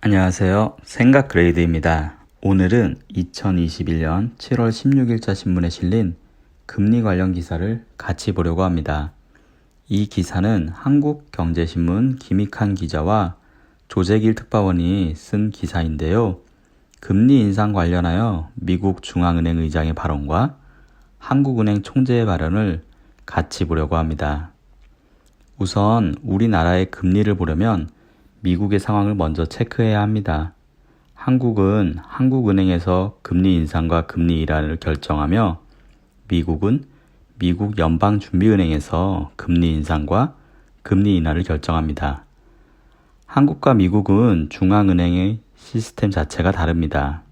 안녕하세요. 생각그레이드입니다. 오늘은 2021년 7월 16일자 신문에 실린 금리 관련 기사를 같이 보려고 합니다. 이 기사는 한국경제신문 김익한 기자와 조재길 특파원이 쓴 기사인데요. 금리 인상 관련하여 미국 중앙은행 의장의 발언과 한국은행 총재의 발언을 같이 보려고 합니다. 우선 우리나라의 금리를 보려면 미국의 상황을 먼저 체크해야 합니다. 한국은 한국은행에서 금리 인상과 금리 인하를 결정하며 미국은 미국 연방준비은행에서 금리 인상과 금리 인하를 결정합니다. 한국과 미국은 중앙은행의 시스템 자체가 다릅니다.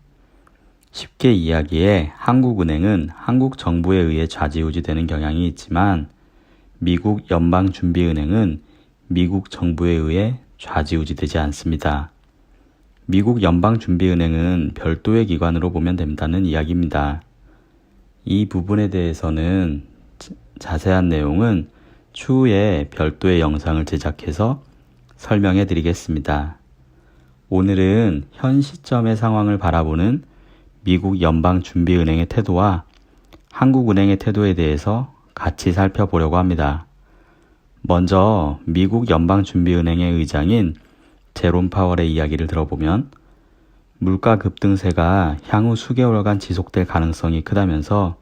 쉽게 이야기해 한국은행은 한국 정부에 의해 좌지우지되는 경향이 있지만 미국 연방준비은행은 미국 정부에 의해 좌지우지되지 않습니다. 미국 연방준비은행은 별도의 기관으로 보면 된다는 이야기입니다. 이 부분에 대해서는 자세한 내용은 추후에 별도의 영상을 제작해서 설명해 드리겠습니다. 오늘은 현 시점의 상황을 바라보는 미국 연방준비은행의 태도와 한국은행의 태도에 대해서 같이 살펴보려고 합니다. 먼저 미국 연방준비은행의 의장인 제롬 파월의 이야기를 들어보면 물가 급등세가 향후 수개월간 지속될 가능성이 크다면서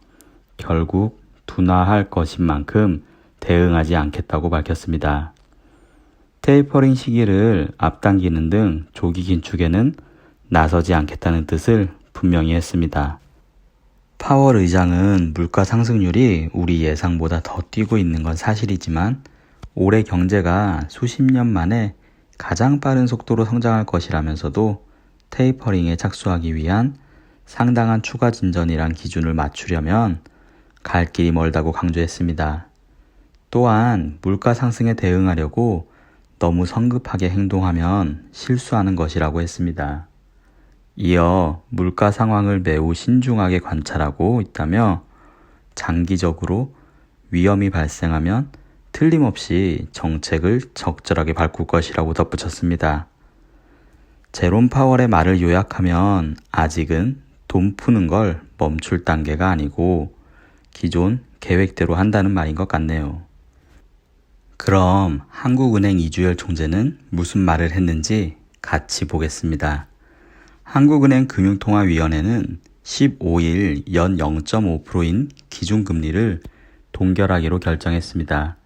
결국 둔화할 것인 만큼 대응하지 않겠다고 밝혔습니다. 테이퍼링 시기를 앞당기는 등 조기 긴축에는 나서지 않겠다는 뜻을 분명히 했습니다. 파월 의장은 물가 상승률이 우리 예상보다 더 뛰고 있는 건 사실이지만 올해 경제가 수십 년 만에 가장 빠른 속도로 성장할 것이라면서도 테이퍼링에 착수하기 위한 상당한 추가 진전이란 기준을 맞추려면 갈 길이 멀다고 강조했습니다. 또한 물가 상승에 대응하려고 너무 성급하게 행동하면 실수하는 것이라고 했습니다. 이어 물가 상황을 매우 신중하게 관찰하고 있다며 장기적으로 위험이 발생하면 틀림없이 정책을 적절하게 바꿀 것이라고 덧붙였습니다. 제롬 파월의 말을 요약하면 아직은 돈 푸는 걸 멈출 단계가 아니고 기존 계획대로 한다는 말인 것 같네요. 그럼 한국은행 이주열 총재는 무슨 말을 했는지 같이 보겠습니다. 한국은행 금융통화위원회는 15일 연 0.5%인 기준금리를 동결하기로 결정했습니다.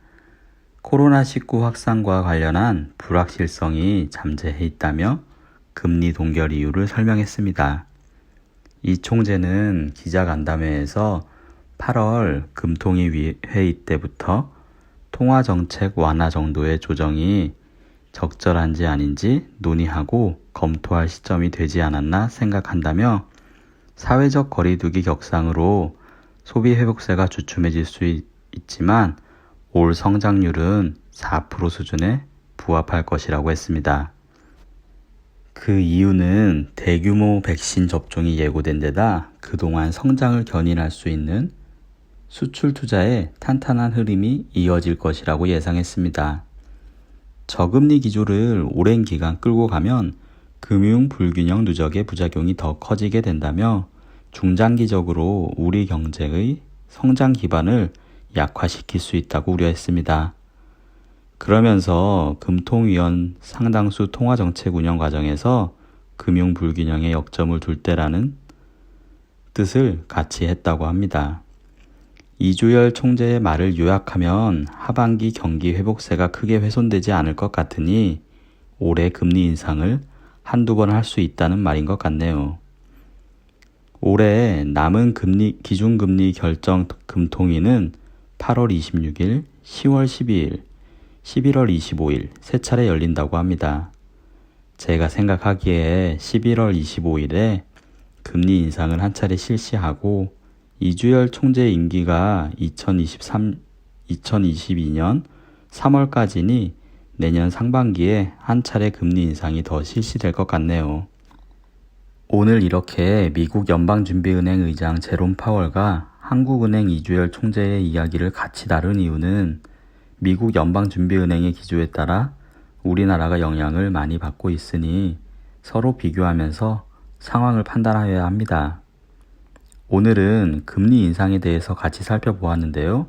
코로나19 확산과 관련한 불확실성이 잠재해 있다며 금리 동결 이유를 설명했습니다. 이 총재는 기자간담회에서 8월 금통위 회의 때부터 통화정책 완화 정도의 조정이 적절한지 아닌지 논의하고 검토할 시점이 되지 않았나 생각한다며 사회적 거리두기 격상으로 소비 회복세가 주춤해질 수 있지만 올 성장률은 4% 수준에 부합할 것이라고 했습니다. 그 이유는 대규모 백신 접종이 예고된 데다 그동안 성장을 견인할 수 있는 수출 투자의 탄탄한 흐름이 이어질 것이라고 예상했습니다. 저금리 기조를 오랜 기간 끌고 가면 금융 불균형 누적의 부작용이 더 커지게 된다며 중장기적으로 우리 경제의 성장 기반을 약화시킬 수 있다고 우려했습니다. 그러면서 금통위원 상당수 통화정책 운영 과정에서 금융 불균형에 역점을 둘 때라는 뜻을 같이 했다고 합니다. 이주열 총재의 말을 요약하면 하반기 경기 회복세가 크게 훼손되지 않을 것 같으니 올해 금리 인상을 한두 번 할 수 있다는 말인 것 같네요. 올해 남은 기준금리 결정 금통위는 8월 26일, 10월 12일, 11월 25일 세 차례 열린다고 합니다. 제가 생각하기에 11월 25일에 금리 인상을 한 차례 실시하고 이주열 총재 임기가 2022년 3월까지니 내년 상반기에 한 차례 금리 인상이 더 실시될 것 같네요. 오늘 이렇게 미국 연방준비은행 의장 제롬 파월과 한국은행 이주열 총재의 이야기를 같이 다룬 이유는 미국 연방준비은행의 기조에 따라 우리나라가 영향을 많이 받고 있으니 서로 비교하면서 상황을 판단하여야 합니다. 오늘은 금리 인상에 대해서 같이 살펴보았는데요.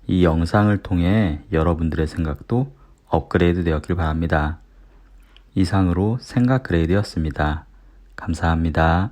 이 영상을 통해 여러분들의 생각도 업그레이드 되었길 바랍니다. 이상으로 생각 그레이드였습니다. 감사합니다.